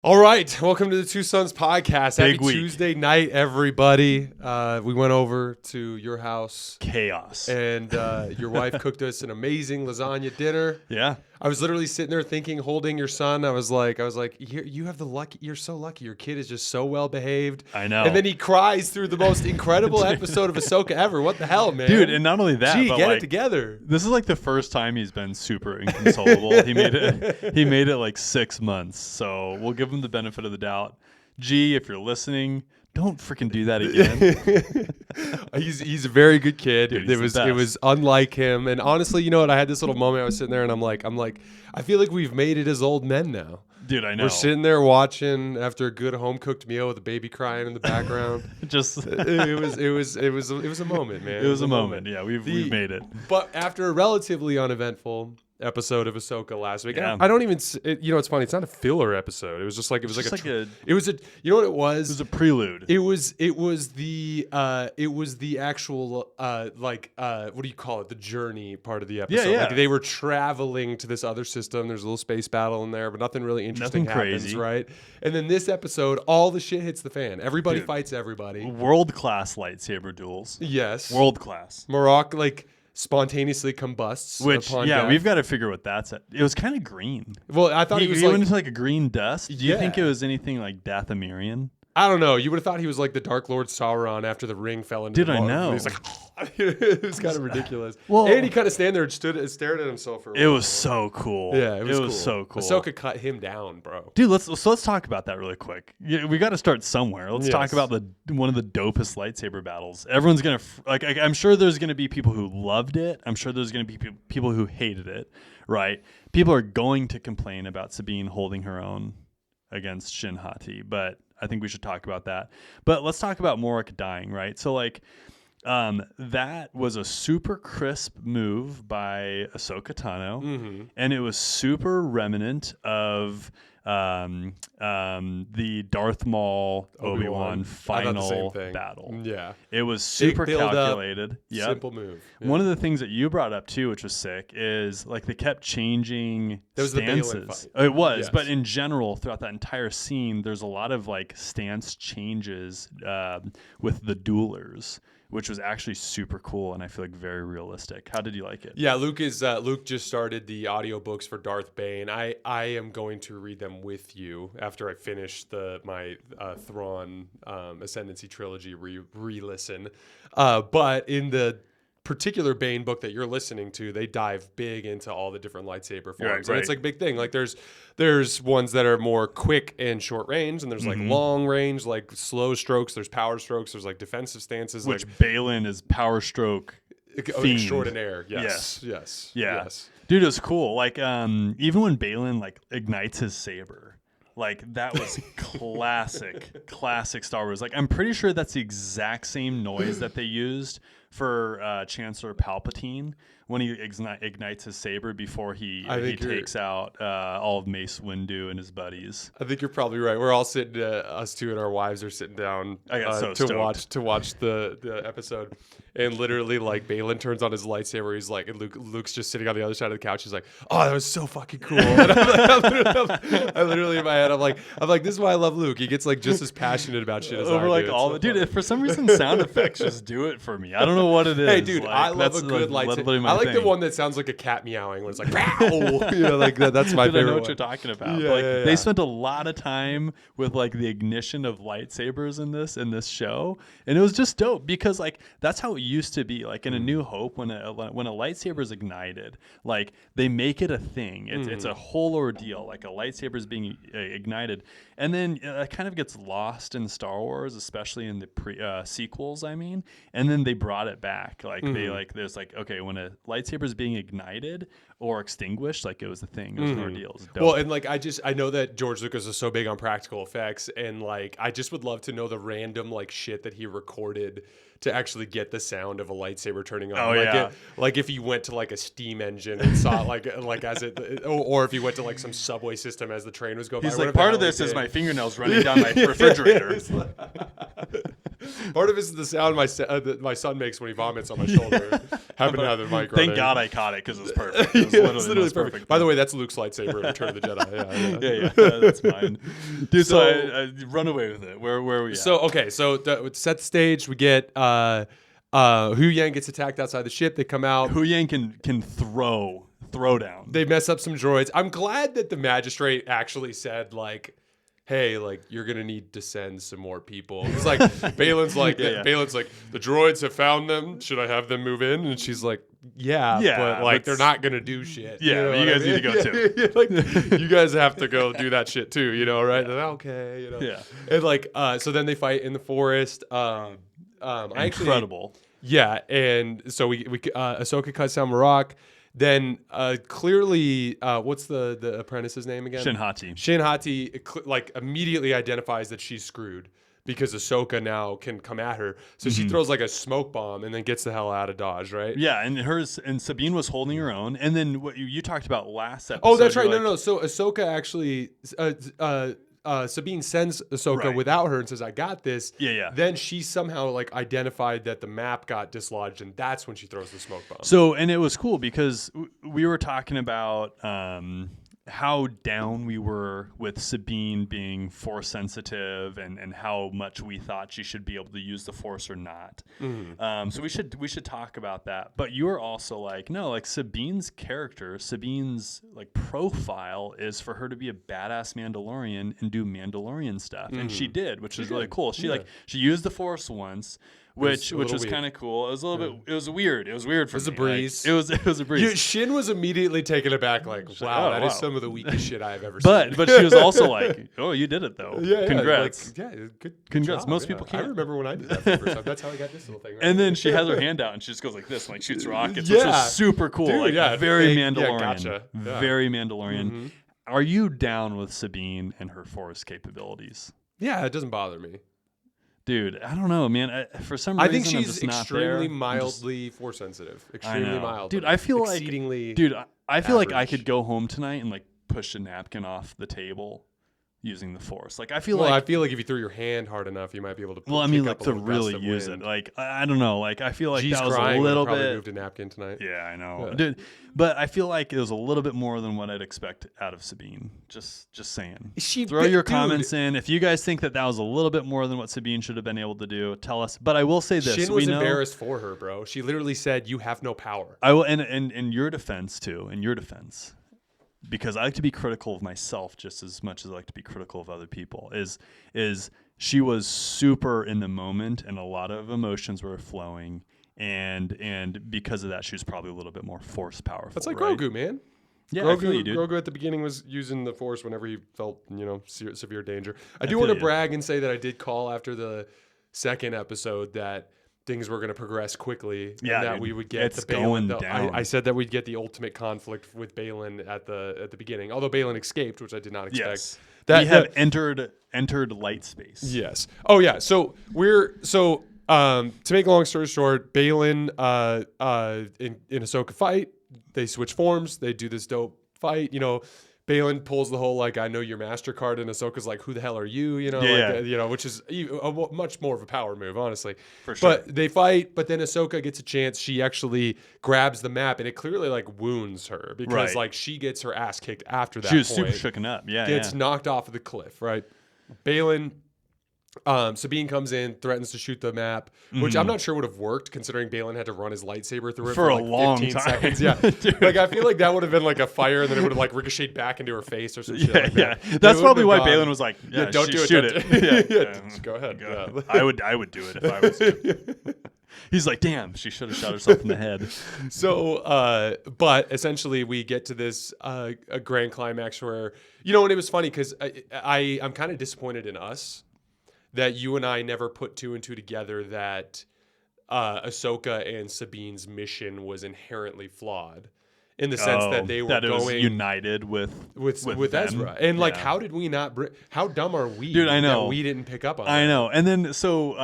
All right, welcome to the Two Sons podcast. Big Happy week. Tuesday night, everybody. We went over to your house, Chaos. and your wife cooked us an amazing lasagna dinner. Yeah. I was literally sitting there thinking, holding your son. I was like, you have the luck. You're so lucky. Your kid is just so well behaved. I know. And then he cries through the most incredible episode of Ahsoka ever. What the hell, man? Dude, and not only that, Gee, but get like, it together. this is like the first time he's been super inconsolable. he made it like 6 months. So we'll give him the benefit of the doubt. G, if you're listening, don't freaking do that again. He's a very good kid. Dude, he's the It was unlike him. And honestly, you know what? I had this little moment. I was sitting there and I'm like, I feel like we've made it as old men now. Dude, I know. We're sitting there watching after a good home cooked meal with a baby crying in the background. Just it was a moment, man. it was a moment. Yeah, we've made it. But after a relatively uneventful episode of Ahsoka last week, Yeah. I don't even. It's funny. It's not a filler episode. It was just like you know what it was. It was a prelude. It was the actual what do you call it? The journey part of the episode. Yeah. Like they were traveling to this other system. There's a little space battle in there, but nothing really interesting happens, crazy. right? And then this episode, all the shit hits the fan. Everybody Dude. fights everybody. World-class lightsaber duels. Yes. World-class. Morocco spontaneously combusts. Which, upon yeah, death. we've got to figure what that's at. It was kind of green. Well, I thought He he was went like, into like a green dust. Do you think Yeah. it was anything like Dathomirian? I don't know. You would have thought he was like the Dark Lord Sauron after the ring fell into Did the I water. know? He's like, it was kind of ridiculous. Well- And he kind of stand there and stared at himself for a while. It was so cool. Yeah, it was cool. so cool. Ahsoka cut him down, bro. Dude, let's talk about that really quick. Yeah, we got to start somewhere. Let's talk Yes. about one of the dopest lightsaber battles. Everyone's gonna I'm sure there's gonna be people who loved it. I'm sure there's gonna be people who hated it. Right? People are going to complain about Sabine holding her own against Shin Hati, but I think we should talk about that. But let's talk about Morik dying. Right? So that was a super crisp move by Ahsoka Tano, and it was super remnant of the Darth Maul Obi-Wan I thought the same final thing. battle. Yeah. It was super Big build-up, calculated. Yeah. Simple move. Yeah. One of the things that you brought up too, which was sick, is like they kept changing That was the Balin stances. fight. It was, Yes. but in general, throughout that entire scene, there's a lot of like stance changes with the duelers, which was actually super cool and I feel like very realistic. How did you like it? Yeah, Luke just started the audiobooks for Darth Bane. I am going to read them with you after I finish my Thrawn Ascendancy trilogy re-listen. But in the particular Bane book that you're listening to, they dive big into all the different lightsaber forms. And it's like a big thing. Like there's ones that are more quick and short range, and there's like long range, like slow strokes, there's power strokes, there's like defensive stances. Which like Balin is power stroke fiend. extraordinaire. Yes. Yes. Yeah. Yes. Dude, it was cool. Like, even when Balin like ignites his saber, like that was classic Star Wars. Like, I'm pretty sure that's the exact same noise that they used for Chancellor Palpatine when he ignites his saber before he takes out all of Mace Windu and his buddies. I think you're probably right. We're all sitting, us two and our wives are sitting down to watch the episode, and literally like Balin turns on his lightsaber. He's like, and Luke's just sitting on the other side of the couch. He's like, "Oh, that was so fucking cool." And I literally in my head, I'm like, this is why I love Luke. He gets like just as passionate about shit as Over I like do. all the dude. For some reason, sound effects just do it for me. I don't know what it is. Hey, dude, like, I love a good lightsaber. I like the one that sounds like a cat meowing when it's like, "Wow!" You know, like that. That's my Dude, favorite. I know what one. you're talking about. Yeah, Like yeah, they yeah. spent a lot of time with like the ignition of lightsabers in this show, and it was just dope because like that's how it used to be. Like in A New Hope, when a lightsaber is ignited, like they make it a thing. It's a whole ordeal. Like a lightsaber is being ignited, and then it kind of gets lost in Star Wars, especially in the sequels. I mean, and then they brought it back. Like they like there's like okay, when a lightsaber is being ignited or extinguished, like it was a thing. It was an ordeal. It was dope. Well, and like I know that George Lucas is so big on practical effects, and like I just would love to know the random like shit that he recorded to actually get the sound of a lightsaber turning on. Oh, like yeah. like if you went to like a steam engine and saw like as it, or if you went to like some subway system as the train was going. He's by, like, part of this is my fingernails running down my refrigerator. Part of it is the sound that my son makes when he vomits on my shoulder. Happen to have the mic. Thank God I caught it because it was perfect. It was It's literally the most perfect. By the way, that's Luke's lightsaber in Return of the Jedi. yeah, that's mine. Dude, so I run away with it. Where are we at? So okay, so to set the stage, we get Hu Yang gets attacked outside the ship. They come out. Hu Yang can throw down. They mess up some droids. I'm glad that the magistrate actually said like, hey, like you're gonna need to send some more people. It's like Balin's like Balin's like the droids have found them. Should I have them move in? And she's like, yeah, but like they're not gonna do shit. Yeah, you guys need to go too. Like you guys have to go do that shit too. You know, right? Like, okay, you know. Yeah. And like so then they fight in the forest. Incredible. Yeah, and so we Ahsoka cuts down Marok. Then clearly, what's the apprentice's name again? Shin Hati. Shin Hati like immediately identifies that she's screwed because Ahsoka now can come at her. So she throws like a smoke bomb and then gets the hell out of Dodge, right? Yeah, and Sabine was holding her own. And then what you talked about last episode. Oh, that's right. No. So Ahsoka actually. Sabine sends Ahsoka without her and says, I got this. Yeah. Then she somehow like identified that the map got dislodged, and that's when she throws the smoke bomb. So, and it was cool because we were talking about how down we were with Sabine being force sensitive and how much we thought she should be able to use the force or not. So we should talk about that. But you were also like, no, like Sabine's character, Sabine's like profile is for her to be a badass Mandalorian and do Mandalorian stuff. And she did, which is really cool. She she used the force once. Which was kind of cool. It was a little bit. It was weird. It was weird for me. It was a breeze. Like, it was a breeze. Shin was immediately taken aback, like, wow, that is some of the weakest shit I have ever seen. But she was also like, oh, you did it though. Yeah, congrats. Like, good congrats. job, Most people can't. I remember when I did that for the first time. That's how I got this little thing. Right? And then she has her hand out and she just goes like this, and like shoots rockets, which was super cool. Dude, like very Mandalorian. Gotcha. Very Mandalorian. Are you down with Sabine and her force capabilities? Yeah, it doesn't bother me. Dude, I don't know, man. For some reason, I think I'm she's just not extremely there. mildly force sensitive. Extremely mild. Dude, I feel exceedingly like, dude, I feel like I average. could go home tonight and like push a napkin off the table using the force. Like I feel I like feel like if you threw your hand hard enough, you might be able to. well, I mean, like to really use it. Like I don't know. Like I feel like G's that was crying a little probably bit. moved a napkin tonight. Yeah, I know, Yeah. dude. But I feel like it was a little bit more than what I'd expect out of Sabine. Just saying. Throw your comments in. If you guys think that was a little bit more than what Sabine should have been able to do, tell us. But I will say this: Shin was embarrassed for her, bro. She literally said, "You have no power." I will, and in your defense too. In your defense. Because I like to be critical of myself just as much as I like to be critical of other people, is she was super in the moment and a lot of emotions were flowing, and because of that, she was probably a little bit more force powerful. That's like right? Grogu, man. Yeah, I feel you, Grogu, dude. Grogu at the beginning was using the force whenever he felt, severe danger. I do want to brag and say that I did call after the second episode that things were going to progress quickly, and that dude, we would get it's the Balin. going down. I said that we'd get the ultimate conflict with Balin at the beginning, although Balin escaped, which I did not expect. Yes. That we have entered light space. Yes. Oh yeah. So to make a long story short, Balin in Ahsoka fight, they switch forms. They do this dope fight. Balin pulls the whole like I know your MasterCard, and Ahsoka's like, who the hell are you? Which is much more of a power move, honestly. For sure. But they fight, but then Ahsoka gets a chance. She actually grabs the map, and it clearly like wounds her because like she gets her ass kicked after that. She was point. super shooken up. Yeah, Gets knocked off of the cliff. Right. Balin. Sabine comes in, threatens to shoot the map, which I'm not sure would have worked considering Balin had to run his lightsaber through it for like a long 15 time. seconds. Yeah, like I feel like that would have been like a fire, and then it would have like ricocheted back into her face or some shit. Like that. That's probably why Balin was like, don't do it. Shoot it. Just go ahead. Yeah. I would do it if I was you. He's like, damn, she should have shot herself in the head. So, but essentially we get to this a grand climax where, and it was funny because I'm kind of disappointed in us that you and I never put two and two together that Ahsoka and Sabine's mission was inherently flawed. in the sense that they were that it was going united with them. Ezra. And like, Yeah. how did we not? How dumb are we? Dude, I know. that we didn't pick up on. I that? know. And then so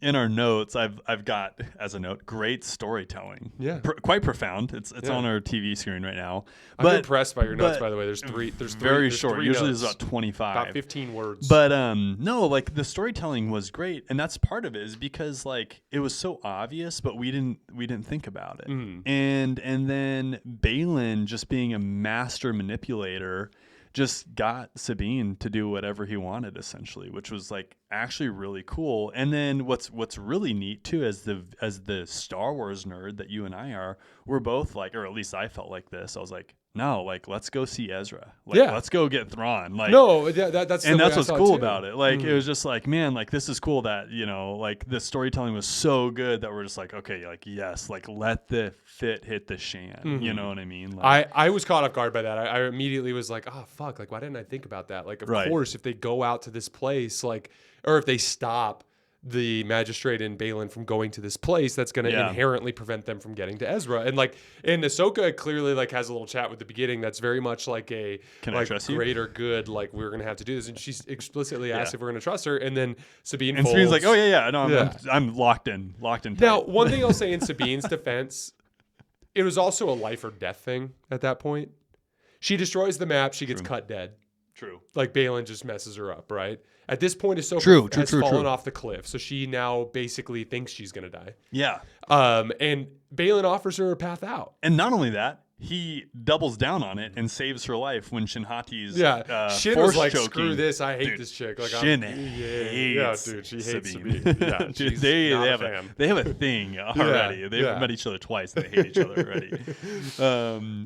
in our notes, I've got as a note, great storytelling. Yeah. Quite profound. It's on our TV screen right now. I'm But impressed by your notes, by the way. There's very short. three Usually notes. it's about 25. About 15 words. But no, like the storytelling was great, and that's part of it is because like it was so obvious, but we didn't think about it. And then Balin just being a master manipulator just got Sabine to do whatever he wanted essentially, which was like actually really cool. And then what's really neat too, as the Star Wars nerd that you and I are, we're both like, or at least I felt like this. I was like, no, like let's go see Ezra. Like let's go get Thrawn. Like no, that's and that's what's cool too. about it. Like it was just like, man, like this is cool that, you know, like the storytelling was so good that we're just like, okay, like yes, like let the fit hit the shan. You know what I mean? Like, I was caught off guard by that. I immediately was like, oh fuck, like why didn't I think about that? Like of course if they go out to this place, like, or if they stop the magistrate and Balin from going to this place, that's going to inherently prevent them from getting to Ezra. And like, and Ahsoka clearly like has a little chat with the beginning that's very much like a greater good, like we're going to have to do this. And she explicitly asked if we're going to trust her. And then Sabine's like, oh yeah, no, I'm locked in. Now, one thing I'll say in Sabine's defense, it was also a life or death thing at that point. She destroys the map. She gets cut dead. True. Like Balin just messes her up, right? At this point, Ahsoka has fallen off the cliff, so she now basically thinks she's gonna die. Yeah. And Balin offers her a path out. And not only that, he doubles down on it and saves her life when Shinhati's Shin force was like, choking. Screw this, I hate this chick. Like, Shin hates dude, she hates Sabine. Sabine. Yeah, dude, she's they not have a fan. they have a thing already. They've met each other twice and they hate each other already.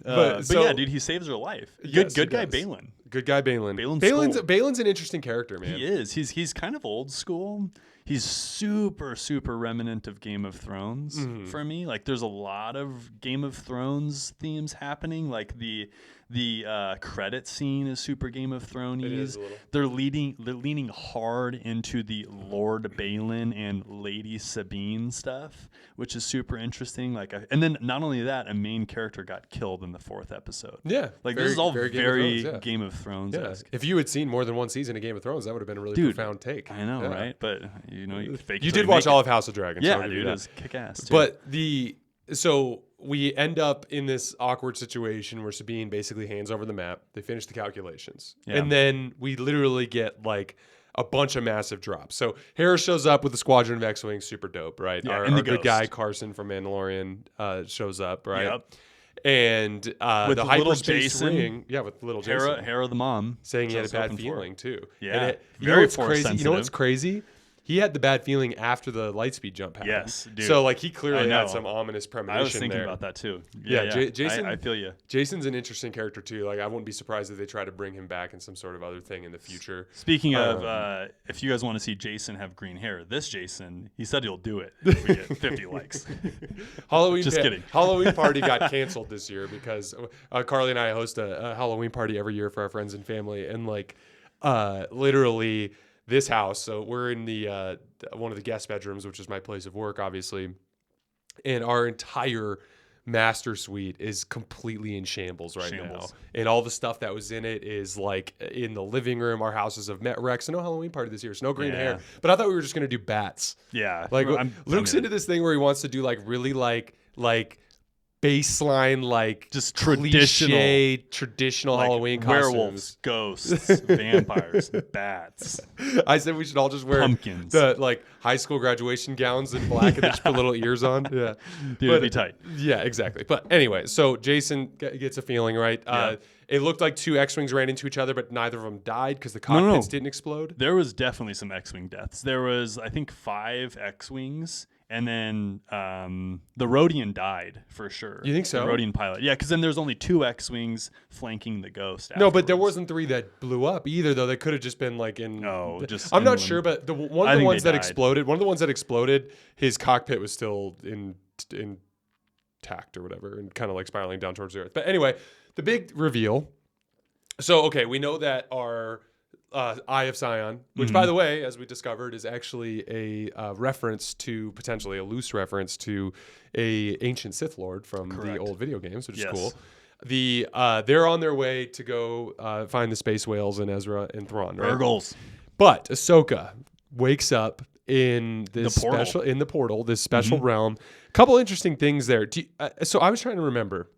But yeah, dude, he saves her life. Good guy, Balin. Good guy, Balin. Balin's an interesting character, man. He is. He's kind of old school. He's super, super remnant of Game of Thrones for me. Like, there's a lot of Game of Thrones themes happening. Like the credit scene is super Game of Thrones. It is a little. They're leaning hard into the Lord Balin and Lady Sabine stuff, which is super interesting. Like, and then not only that, a main character got killed in the 4th episode. Yeah, like this is all very Game of Thrones. Yeah. If you had seen more than one season of Game of Thrones, that would have been a really profound take. I know, right? But you know, you did watch all of House of Dragons. Yeah, dude, it was kick ass. But so we end up in this awkward situation where Sabine basically hands over the map. They finish the calculations. Yeah. And then we literally get like a bunch of massive drops. So Hera shows up with a squadron of X-Wings, super dope, right? Yeah, our good guy Carson from Mandalorian shows up, right? Yep. And with the hyperspace ring, with little Jason. Hera the mom. Saying he had a bad feeling too. Yeah. Very force sensitive. You know what's crazy? He had the bad feeling after the lightspeed jump happened. Yes, dude. So like he clearly had some ominous premonition. I was thinking there. about that too. Yeah. Jason, I feel you. Jason's an interesting character too. Like I wouldn't be surprised if they try to bring him back in some sort of other thing in the future. Speaking of, if you guys want to see Jason have green hair, this Jason, he said he'll do it if we get 50 likes. Kidding. Halloween party got canceled this year because Carly and I host a Halloween party every year for our friends and family, and like literally. This house, so we're in the one of the guest bedrooms, which is my place of work, obviously, and our entire master suite is completely in shambles now. And all the stuff that was in it is like in the living room. Our houses have met wrecks. So no Halloween party this year. So no green hair. But I thought we were just gonna do bats. Yeah, like Luke's into this thing where he wants to do like really like baseline, like just traditional like Halloween costumes. Werewolves, ghosts, vampires, bats. I said we should all just wear pumpkins, the like high school graduation gowns in black and just put little ears on. Yeah, dude, it'd be tight. Yeah, exactly. But anyway, so Jason gets a feeling, right? It looked like 2 X-Wings ran into each other, but neither of them died because the cockpits didn't explode. There was definitely some X-Wing deaths. There was, I think, 5 X-Wings. And then the Rodian died for sure. You think so? The Rodian pilot. Yeah, because then there's only 2 X-Wings flanking the Ghost. No, but there wasn't 3 that blew up either, though. They could have just been like in. No, just. I'm not sure, but one of the ones that exploded, his cockpit was still intact or whatever, and kind of like spiraling down towards the Earth. But anyway, the big reveal. So okay, we know that our. Eye of Sion, which, by the way, as we discovered, is actually a reference to, potentially a loose reference to a ancient Sith Lord from the old video games, which is cool. They're on their way to go find the space whales and Ezra and Thrawn, right? Urgles. But Ahsoka wakes up in this The portal, this special realm. Couple interesting things there. So I was trying to remember.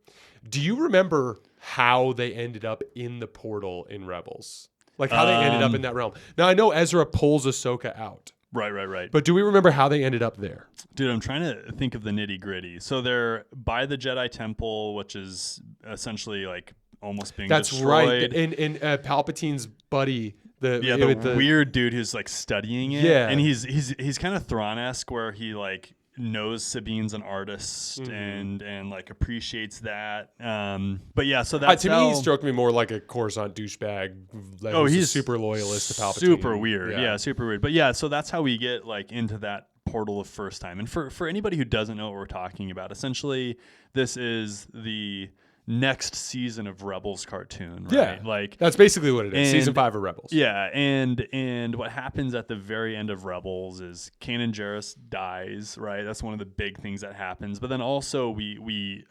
Do you remember how they ended up in the portal in Rebels? Like how they ended up in that realm? Now I know Ezra pulls Ahsoka out. Right. But do we remember how they ended up there? Dude, I'm trying to think of the nitty gritty. So they're by the Jedi Temple, which is essentially like almost being destroyed. Right. And Palpatine's buddy, the weird dude who's like studying it. Yeah. And he's kind of Thrawn-esque where he like knows Sabine's an artist and like appreciates that. But yeah, so that's to me, he struck me more like a Coruscant douchebag. He's super loyalist to Palpatine. Super weird. Yeah, super weird. But yeah, so that's how we get like into that portal the first time. And for anybody who doesn't know what we're talking about, essentially this is the next season of Rebels cartoon, right? Yeah, like that's basically what it is. Season 5 of Rebels. Yeah, and what happens at the very end of Rebels is Kanan Jarrus dies, right? That's one of the big things that happens. But then also we're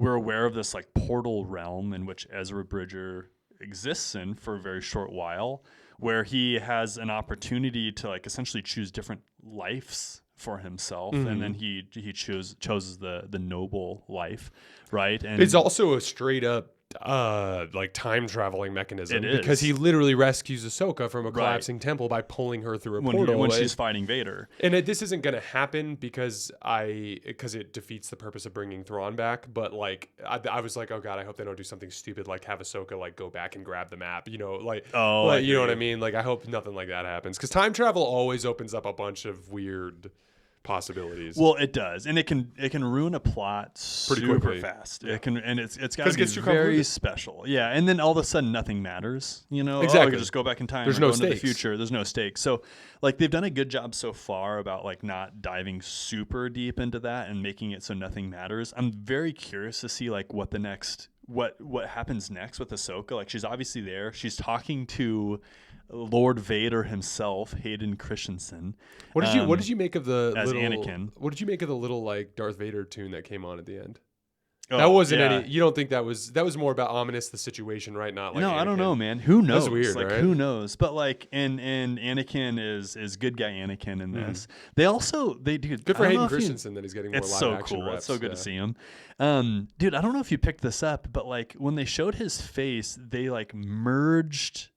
aware of this like portal realm in which Ezra Bridger exists in for a very short while, where he has an opportunity to like essentially choose different lives for himself, and then he chose the noble life, right? And it's also a straight up like time traveling mechanism because he literally rescues Ahsoka from a collapsing temple by pulling her through a portal when she's fighting Vader. And this isn't going to happen because it defeats the purpose of bringing Thrawn back. But like I was like, oh god, I hope they don't do something stupid like have Ahsoka like go back and grab the map, you know, like you know what I mean? Like I hope nothing like that happens because time travel always opens up a bunch of weird possibilities. Well, it does, and it can ruin a plot pretty super quickly. Fast. It can, and it's got to be very special. Yeah, and then all of a sudden nothing matters. You know, exactly. We can just go back in time. There's no go into stakes. the future. There's no stakes. So, like they've done a good job so far about like not diving super deep into that and making it so nothing matters. I'm very curious to see like what the next what happens next with Ahsoka. Like she's obviously there. She's talking to Lord Vader himself, Hayden Christensen. What did you make of the as little, Anakin? What did you make of the little like Darth Vader tune that came on at the end? That wasn't any. You don't think that was more about ominous the situation, right? Not like no, Anakin. I don't know, man. Who knows? That's weird, like right? Who knows? But like, and Anakin is good guy Anakin in this. They do good for Hayden Christensen that he's getting more live so action cool. reps. It's so good to see him. Dude, I don't know if you picked this up, but like when they showed his face, they like merged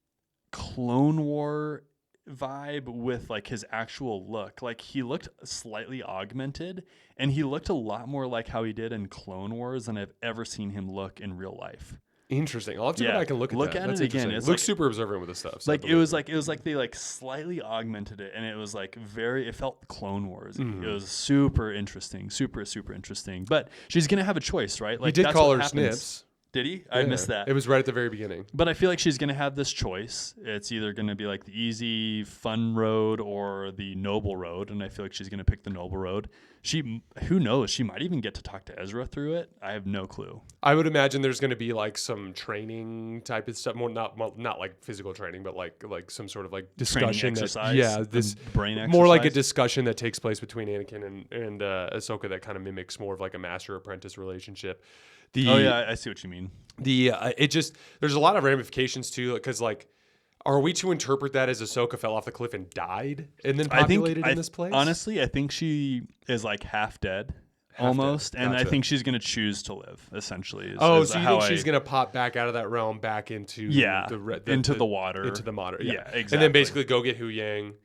Clone War vibe with like his actual look. Like he looked slightly augmented and he looked a lot more like how he did in Clone Wars than I've ever seen him look in real life. Interesting. I'll have to go back and look at that. That's it again. It looks super observant with the stuff. So like it was like they like slightly augmented it and it was like it felt Clone Wars. It was super interesting, super interesting. But she's gonna have a choice, right? Like he did call her Snips. Did he? I missed that. It was right at the very beginning. But I feel like she's going to have this choice. It's either going to be like the easy, fun road or the noble road. And I feel like she's going to pick the noble road. Who knows? She might even get to talk to Ezra through it. I have no clue. I would imagine there's going to be like some training type of stuff. More not like physical training, but like some sort of like discussion. This brain exercise. More like a discussion that takes place between Anakin and Ahsoka that kind of mimics more of like a master apprentice relationship. I see what you mean. There's a lot of ramifications too, because like, are we to interpret that as Ahsoka fell off the cliff and died and then populated in this place? Honestly, I think she is like half dead. Almost, and I think she's going to choose to live. Essentially, so you think she's going to pop back out of that realm, back into into the water, into the modern, exactly, and then basically go get Hu Yang,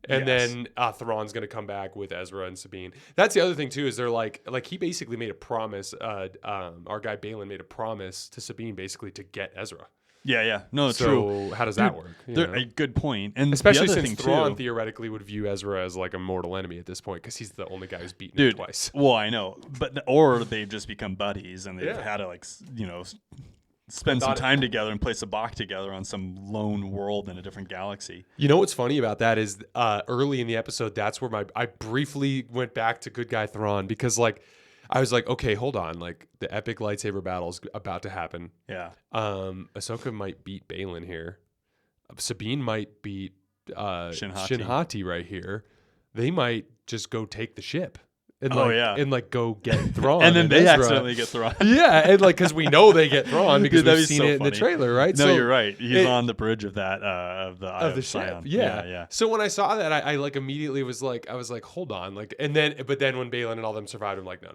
and then Thrawn's going to come back with Ezra and Sabine. That's the other thing too, is they're like he basically made a promise. Our guy Balin made a promise to Sabine basically to get Ezra. Yeah. No, it's true. So how does that work? A good point. And especially since Thrawn theoretically would view Ezra as like a mortal enemy at this point because he's the only guy who's beaten him twice. Well, I know, or they've just become buddies and they've had to spend some time together and play Sabacc together on some lone world in a different galaxy. You know what's funny about that is early in the episode, that's where I briefly went back to good guy Thrawn because like I was like, okay, hold on, like the epic lightsaber battle's about to happen. Yeah. Ahsoka might beat Balin here. Sabine might beat Shin Hati right here. They might just go take the ship. and Oh, like yeah. and like go get Thrawn, And then they Ezra. accidentally get Thrawn. Yeah, and like because we know they get Thrawn because Dude, that'd we've be seen so it in the funny. trailer, right? No, So you're right. He's it- on the bridge of that of the Eye of the Sion. ship. Yeah. yeah. So when I saw that, I like immediately was like, I was like, hold on, like, and then but then when Balin and all them survived, I'm like, no,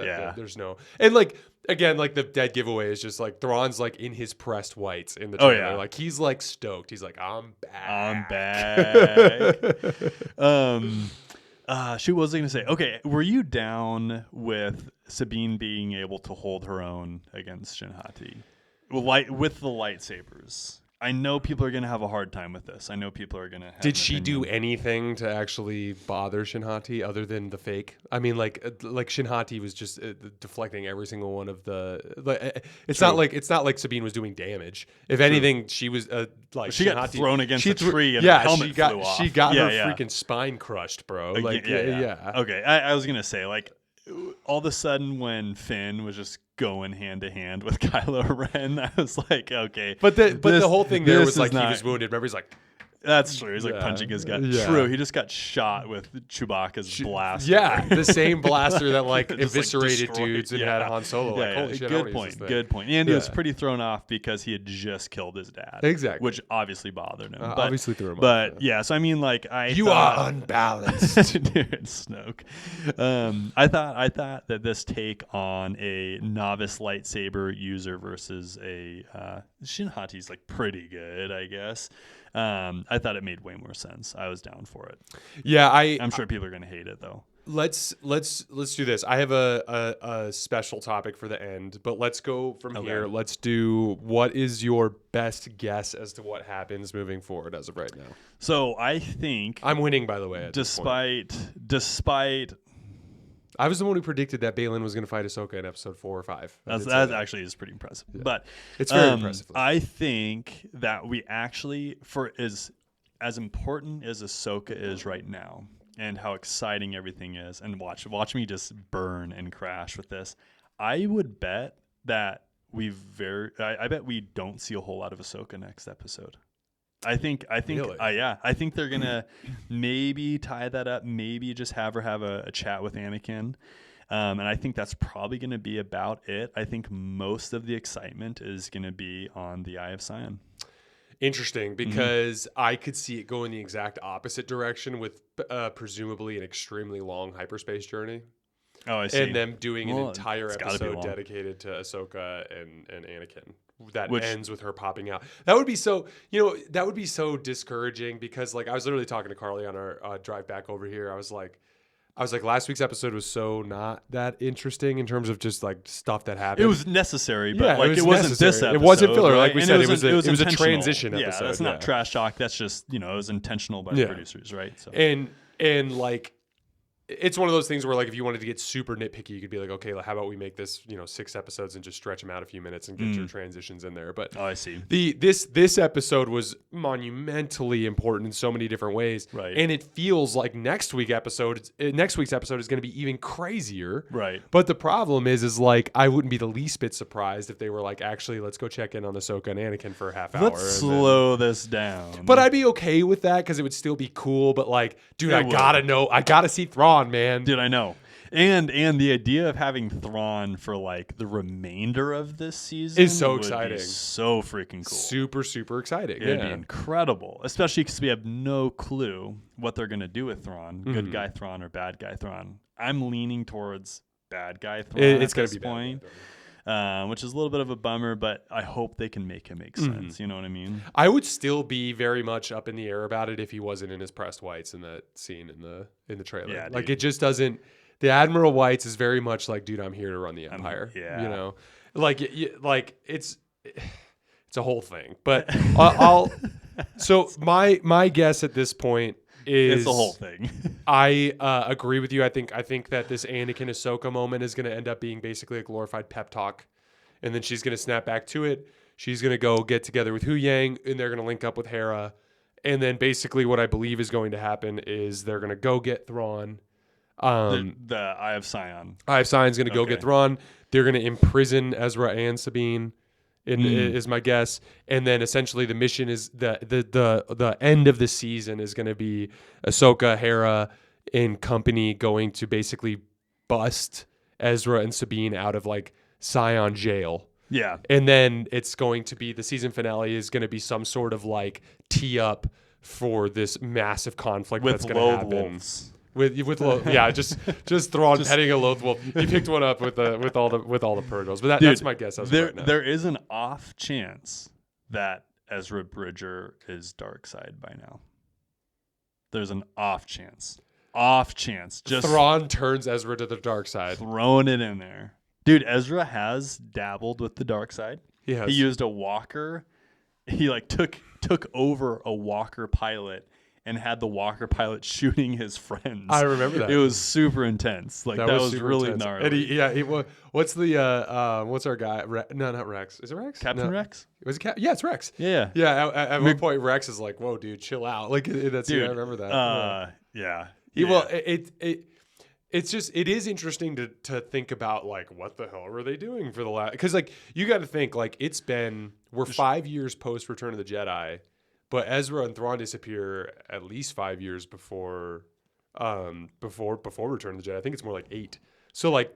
Yeah. there's no, and like again, like the dead giveaway is just like Thrawn's like in his pressed whites in the Oh, trailer, yeah. like he's like stoked, he's like, I'm back, Shoot, what was I going to say? Okay, were you down with Sabine being able to hold her own against Shinhati? With the lightsabers. I know people are going to have a hard time with this. I know people are going to have Did an she do opinion. anything to actually bother Shinhati other than the fake? I mean, like Shinhati was just deflecting every single one of the. It's not like Sabine was doing damage. If anything, she was like She Shinhati, got thrown against a threw- tree and yeah, the helmet she got flew off. she got Yeah, her yeah. freaking spine crushed, bro. Yeah, Like yeah. Okay, I was going to say, like, all of a sudden when Finn was just going hand to hand with Kylo Ren, I was like, okay. But the whole thing there this was like is he not- was wounded. Remember, he's like. That's true. He's like Yeah. punching his gut. Yeah. True. He just got shot with Chewbacca's blaster. Yeah, the same blaster that like Just, like, eviscerated destroyed. dudes and Yeah. had Han Solo. Like, holy shit, I good wanna use point. this thing. Good point. And he was Yeah. pretty thrown off because he had just killed his dad. Exactly. Which obviously bothered him. But, obviously threw him off, But yeah, so I mean, like You thought, are unbalanced. Dude, Snoke. I thought that this take on a novice lightsaber user versus a Shinhati's like pretty good, I guess. I thought it made way more sense. I was down for it. Yeah, I'm sure people are gonna hate it though. let's do this. I have a special topic for the end, but let's go from here. Let's do what is your best guess as to what happens moving forward as of right now. So I think I'm winning, by the way. At this point. despite I was the one who predicted that Balin was going to fight Ahsoka in episode 4 or 5. that actually is pretty impressive. Yeah. But It's very impressive. I think that we actually, for as important as Ahsoka is right now, and how exciting everything is, and watch me just burn and crash with this. I would bet that I bet we don't see a whole lot of Ahsoka next episode. I think, Really? I think they're gonna maybe tie that up, maybe just have her have a chat with Anakin, and I think that's probably gonna be about it. I think most of the excitement is gonna be on the Eye of Sion. Interesting, because I could see it going the exact opposite direction with presumably an extremely long hyperspace journey. Oh, I see. And them doing an Well, entire it's gotta be episode long. dedicated to Ahsoka and Anakin that Which- ends with her popping out. That would be so, that would be so discouraging because like I was literally talking to Carly on our drive back over here. I was like, last week's episode was so not that interesting in terms of just like stuff that happened. It was necessary, but Yeah, like it wasn't necessary. this episode. It wasn't filler, right? like we And said. It was a intentional. transition Yeah, episode. that's not trash talk. That's just it was intentional by the producers, right? So And like it's one of those things where like if you wanted to get super nitpicky, you could be like, okay, how about we make this 6 episodes and just stretch them out a few minutes and get your transitions in there. But I see. This episode was monumentally important in so many different ways, Right. And it feels like next week's episode is going to be even crazier, Right. But the problem is like I wouldn't be the least bit surprised if they were like, actually, let's go check in on Ahsoka and Anakin for a half hour. Let's slow this down. But I'd be okay with that because it would still be cool. But like, dude, It would. I gotta see Thrawn, man. Dude, I know. And the idea of having Thrawn for like the remainder of this season Is so would be exciting. so freaking cool. Super, super exciting. It'd be Yeah. incredible, especially because we have no clue what they're going to do with Thrawn, Mm-hmm. good guy Thrawn or bad guy Thrawn. I'm leaning towards bad guy Thrawn It's at gonna this be bad. point, which is a little bit of a bummer, but I hope they can make him make Mm-hmm. sense. You know what I mean? I would still be very much up in the air about it if he wasn't in his pressed whites in that scene in the trailer. Yeah, like dude. it just doesn't. The Admiral Whites is very much like, dude, I'm here to run the Empire. yeah. Like it's a whole thing. But I'll. So my guess at this point is It's the whole thing. I agree with you. I think that this Anakin Ahsoka moment is going to end up being basically a glorified pep talk, and then she's going to snap back to it. She's going to go get together with Hu Yang, and they're going to link up with Hera, and then basically what I believe is going to happen is they're going to go get Thrawn. The Eye of Sion. Eye of Sion's going to go Okay. get Thrawn. They're going to imprison Ezra and Sabine. Is my guess, and then essentially the mission is the end of the season is going to be Ahsoka, Hera, and company going to basically bust Ezra and Sabine out of like Scion jail. Yeah. And then it's going to be the season finale is going to be some sort of like tee up for this massive conflict With that's going to happen. wolves. Just Thrawn petting a loath wolf. He picked one up with all the Purgles. But Dude, that's my guess as of right now. There is an off chance that Ezra Bridger is dark side by now. There's an off chance. Just Thrawn turns Ezra to the dark side. throwing it in there. Dude, Ezra has dabbled with the dark side. He has. He used a walker. He like took over a walker pilot and had the walker pilot shooting his friends. I remember that. It was super intense. Like that was really intense. gnarly. And what's our guy? No, not Rex. Is it Rex? Captain No. Rex? Was it Yeah, it's Rex. Yeah. Yeah. At one point, Rex is like, "Whoa, dude, chill out." Like that's Dude, I remember that. Yeah. It's just it is interesting to think about like what the hell were they doing for the last, because like you got to think like we're 5 years post Return of the Jedi, but Ezra and Thrawn disappear at least 5 years before Return of the Jedi. I think it's more like 8. So like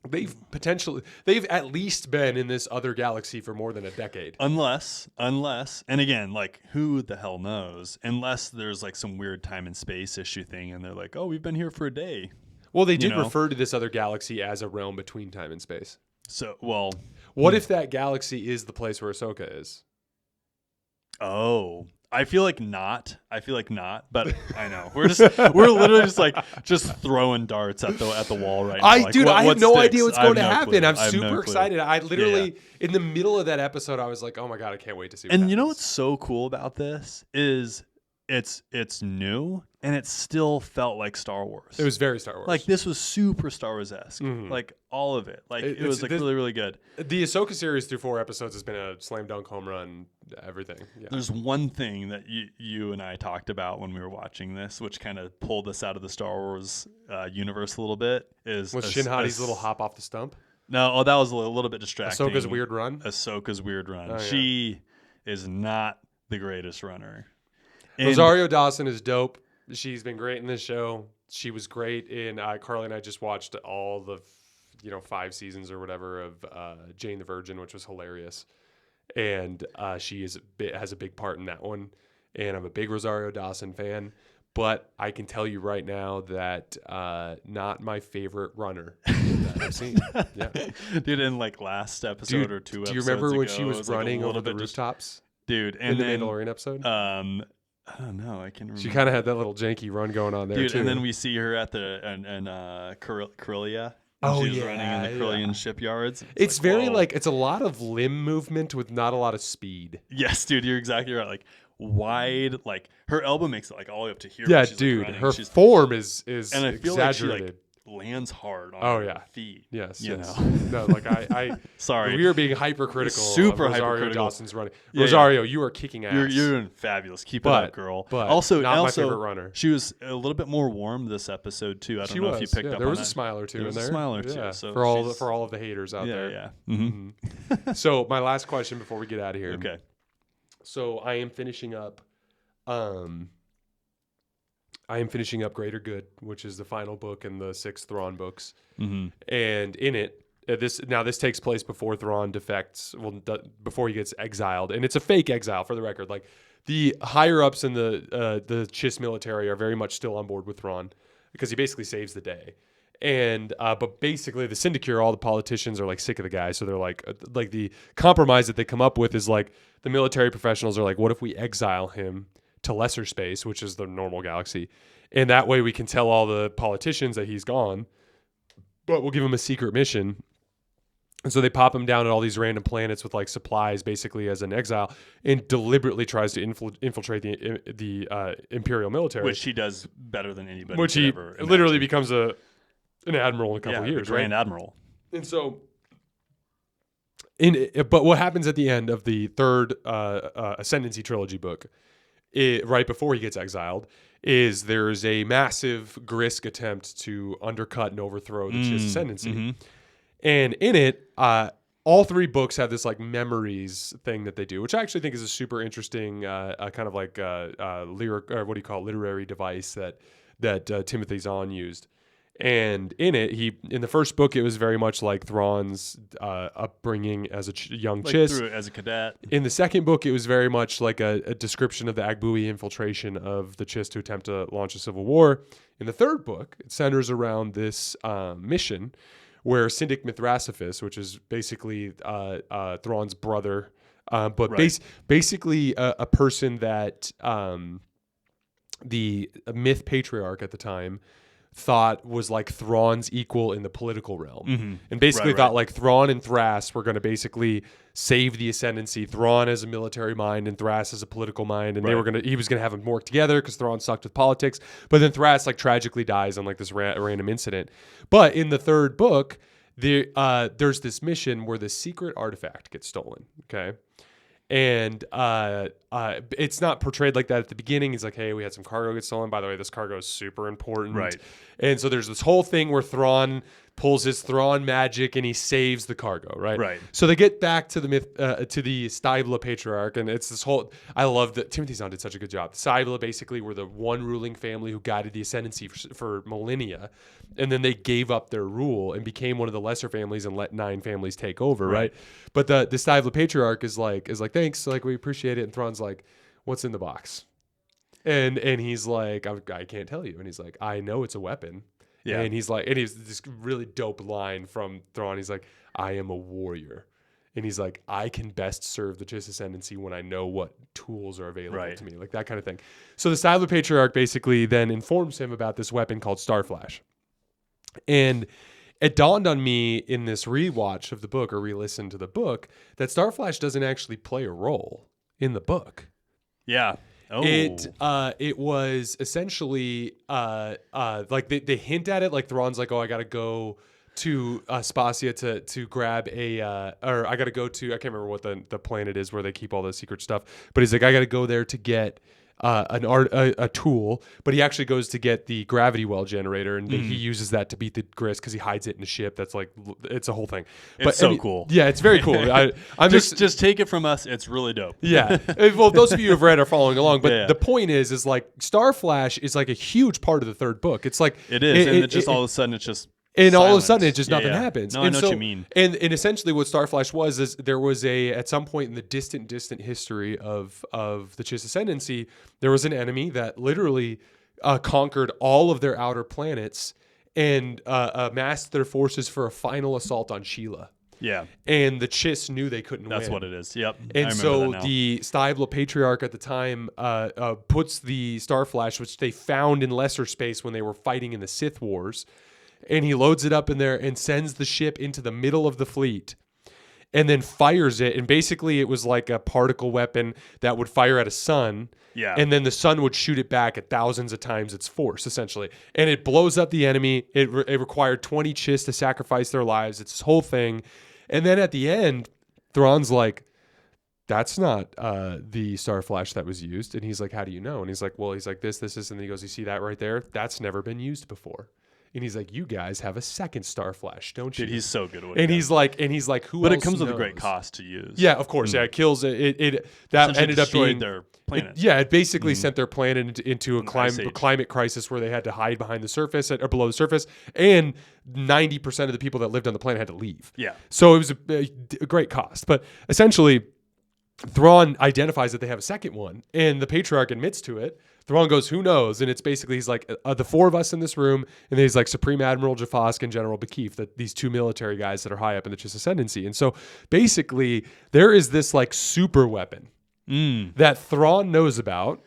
they've at least been in this other galaxy for more than a decade. Unless, and again, like who the hell knows? Unless there's like some weird time and space issue thing, and they're like, "Oh, we've been here for a day." Well, they did refer to this other galaxy as a realm between time and space. So, well, what if that galaxy is the place where Ahsoka is? Oh, I feel like not, but I know we're literally just throwing darts at the wall right now. I have no idea what's going to happen. Clue. I'm super excited. I literally in the middle of that episode, I was like, "Oh my god, I can't wait to see." And you know what's so cool about this is it's new and it still felt like Star Wars. It was very Star Wars. Like this was super Star Wars-esque. Mm-hmm. Like all of it. Like it was like really, really good. The Ahsoka series through 4 episodes has been a slam dunk home run. Everything. Yeah. There's one thing that you and I talked about when we were watching this, which kind of pulled us out of the Star Wars universe a little bit. Was Shin Hati's little hop off the stump? No, that was a little bit distracting. Ahsoka's weird run. Oh, yeah. She is not the greatest runner. Rosario Dawson is dope. She's been great in this show. She was great in Carly and I just watched all the 5 seasons or whatever of Jane the Virgin, which was hilarious. And she has a big part in that one. And I'm a big Rosario Dawson fan. But I can tell you right now that not my favorite runner that I've seen. Yeah. Dude, in like last episode or 2 episodes do you remember when ago, she was running over the rooftops? Dude, in the Mandalorian episode? I don't know. I can remember. She kind of had that little janky run going on there, too. And then we see her at the Corellia. She's running in the Corellian shipyards. It's very it's a lot of limb movement with not a lot of speed. Yes, dude, you're exactly right. Like wide, like her elbow makes it like all the way up to here. Yeah, dude, her form is and I feel exaggerated. like she lands hard on her feet. Yes, yes. No, like I sorry. We are being hypercritical. Super of Rosario hypercritical. Dawson's running. Rosario, you are kicking ass. You're doing fabulous. Keep it up, girl. But also, not my favorite runner. She was a little bit more warm this episode too. I don't know if you picked up. There on was that. a smile or two in there. A smile or two. So for all of the haters out there. Yeah. Mm-hmm. So my last question before we get out of here. Okay. So I am finishing up. Greater Good, which is the final book in the 6 Thrawn books. Mm-hmm. And in it, this takes place before Thrawn defects, before he gets exiled. And it's a fake exile, for the record. Like, the higher-ups in the Chiss military are very much still on board with Thrawn, because he basically saves the day. And but basically, the Syndicure, all the politicians are, like, sick of the guy. So they're like the compromise that they come up with is, like, the military professionals are like, what if we exile him to lesser space, which is the normal galaxy, and that way we can tell all the politicians that he's gone, but we'll give him a secret mission. And so they pop him down at all these random planets with like supplies, basically as an exile, and deliberately tries to infiltrate the Imperial military, which he does better than anybody. Which he literally becomes an admiral in a couple of years, Grand Admiral. And so, but what happens at the end of the 3rd Ascendancy trilogy book? Right before he gets exiled, is there's a massive Grisk attempt to undercut and overthrow the Chiss Ascendancy. Mm-hmm. And in it, all 3 books have this like memories thing that they do, which I actually think is a super interesting kind of like lyric, or what do you call it, literary device that Timothy Zahn used. And in it, in the first book, it was very much like Thrawn's upbringing as a young Chiss. Through it as a cadet. In the second book, it was very much like a description of the Agbui infiltration of the Chiss to attempt to launch a civil war. In the third book, it centers around this mission where Syndic Mithrasophis, which is basically Thrawn's brother, but basically a person that the myth patriarch at the time thought was like Thrawn's equal in the political realm, and basically thought like Thrawn and Thras were going to basically save the ascendancy. Thrawn as a military mind and Thras as a political mind, and he was gonna have them work together because Thrawn sucked with politics. But then Thras like tragically dies on like this random incident. But in the third book, there's this mission where the secret artifact gets stolen. Okay. And it's not portrayed like that at the beginning. He's like, hey, we had some cargo get stolen. By the way, this cargo is super important. Right. And so there's this whole thing where Thrawn pulls his Thrawn magic and he saves the cargo, right? Right. So they get back to the to the Stybla Patriarch, and it's this whole. I love that Timothy Zahn did such a good job. The Stybla basically were the one ruling family who guided the ascendancy for millennia, and then they gave up their rule and became one of the lesser families and let 9 families take over, right? But the Stybla Patriarch is like thanks, like we appreciate it, and Thrawn's like, what's in the box? And he's like, I can't tell you. And he's like, I know it's a weapon. Yeah. And he's like, and he's this really dope line from Thrawn. He's like, I am a warrior. And he's like, I can best serve the Chiss Ascendancy when I know what tools are available to me. Like that kind of thing. So the Stybla Patriarch basically then informs him about this weapon called Starflash. And it dawned on me in this rewatch of the book or re-listen to the book that Starflash doesn't actually play a role in the book. Yeah. Oh. It was essentially like they hint at it, like Thrawn's like, oh, I gotta go to Spacia to grab or I gotta go to, I can't remember what the planet is where they keep all the secret stuff, but he's like, I gotta go there to get a tool, but he actually goes to get the gravity well generator, and he uses that to beat the Grist because he hides it in the ship. That's like, it's a whole thing. It's so cool. Yeah, it's very cool. I'm just take it from us. It's really dope. Yeah. Well, those of you who have read are following along, but the point is like Starflash is like a huge part of the third book. It's like it is, and just all of a sudden it's just. And all of a sudden, it just nothing happens. No, I know what you mean. And essentially, what Starflash was is there was at some point in the distant history of the Chiss Ascendancy, there was an enemy that literally conquered all of their outer planets and amassed their forces for a final assault on Sheila. Yeah. And the Chiss knew they couldn't win. That's what it is. Yep. And so the Stybla Patriarch at the time puts the Starflash, which they found in lesser space when they were fighting in the Sith Wars, and he loads it up in there and sends the ship into the middle of the fleet and then fires it. And basically it was like a particle weapon that would fire at a sun. Yeah. And then the sun would shoot it back at thousands of times its force, essentially. And it blows up the enemy. It required 20 Chiss to sacrifice their lives. It's this whole thing. And then at the end, Thrawn's like, that's not the Starflash that was used. And he's like, how do you know? And he's like, well, he's like, this. And he goes, you see that right there? That's never been used before. And he's like, you guys have a second Starflash, don't you? Dude, he's so good at it. And he's like, who but else it comes knows? with a great cost to use. Yeah, of course. Yeah, it kills it. That ended up being their planet. It basically sent their planet into a climate crisis where they had to hide behind the surface or below the surface, and 90% of the people that lived on the planet had to leave. Yeah. So it was a great cost, but essentially, Thrawn identifies that they have a second one, and the Patriarch admits to it. Thrawn goes, who knows? And it's basically, he's like, the 4 of us in this room, and then he's like Supreme Admiral Jafask and General Bakif, these 2 military guys that are high up in the Chiss Ascendancy. And so basically, there is this like super weapon that Thrawn knows about.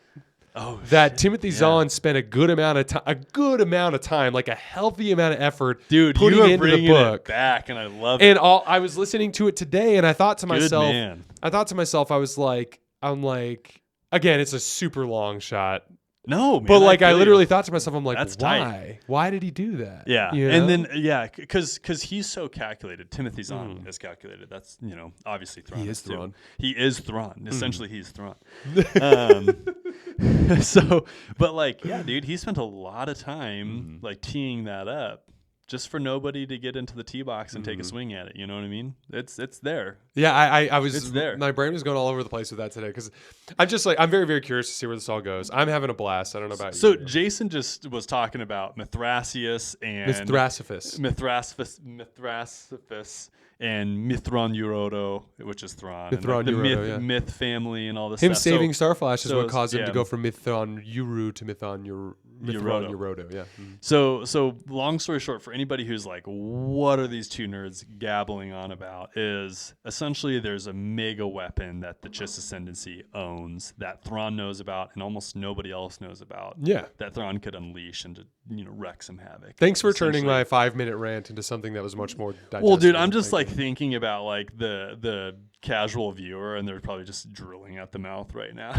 That Timothy Zahn spent a good amount of time, like a healthy amount of effort, putting you are into the book. It back, and I love it. And I was listening to it today, and I thought to myself, I'm like, again, it's a super long shot. No, man, but like I literally thought to myself, I'm like, that's why? tight. Why did he do that? Yeah, you know? and then because he's so calculated. Timothy Zahn is calculated. That's obviously Thrawn. He is Thrawn. He is Thrawn. Essentially, he's Thrawn. So, but like, yeah, dude, he spent a lot of time like teeing that up just for nobody to get into the tee box and take a swing at it. You know what I mean? It's there. Yeah, I was. It's there. My brain was going all over the place with that today because I'm very, very curious to see where this all goes. I'm having a blast. I don't know about you. So Jason just was talking about Mithrasius and Mithrasiphus and Mithron Eurodo, which is Thrawn. Mithron and the Eurodo, myth family and all this him stuff. saving Starflash is so what caused him to yeah. go from Mithron Uru to Mithron Eurodo. Yeah. So long story short, for anybody who's like, what are these two nerds gabbling on about, is essentially there's a mega weapon that the Chiss Ascendancy owns that Thrawn knows about and almost nobody else knows about. Yeah. That Thrawn could unleash and to wreck some havoc. Thanks for turning my 5-minute rant into something that was much more digestible. Well, dude, I'm just like thinking about like the casual viewer, and they're probably just drooling at the mouth right now.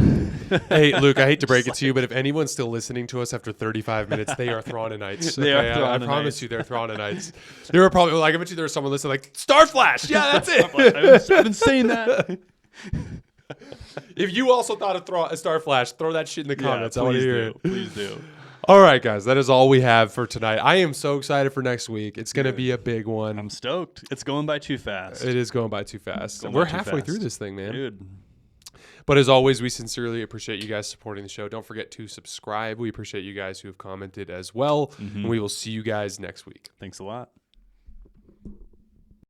Hey, Luke, I hate to break it to you, but if anyone's still listening to us after 35 minutes, they are Thrawnanites. They are I Thrawnanites. promise you, they're Thrawnanites. There were probably like I bet you there was someone listening like Starflash. Yeah, that's it. I've been saying that. If you also thought of Starflash, throw that shit in the comments. I want to hear it. Please do. All right, guys, that is all we have for tonight. I am so excited for next week. It's going to be a big one. I'm stoked. It's going by too fast. It is going by too fast. Going We're by too halfway fast. through this thing, man. Dude. But as always, we sincerely appreciate you guys supporting the show. Don't forget to subscribe. We appreciate you guys who have commented as well. And we will see you guys next week. Thanks a lot.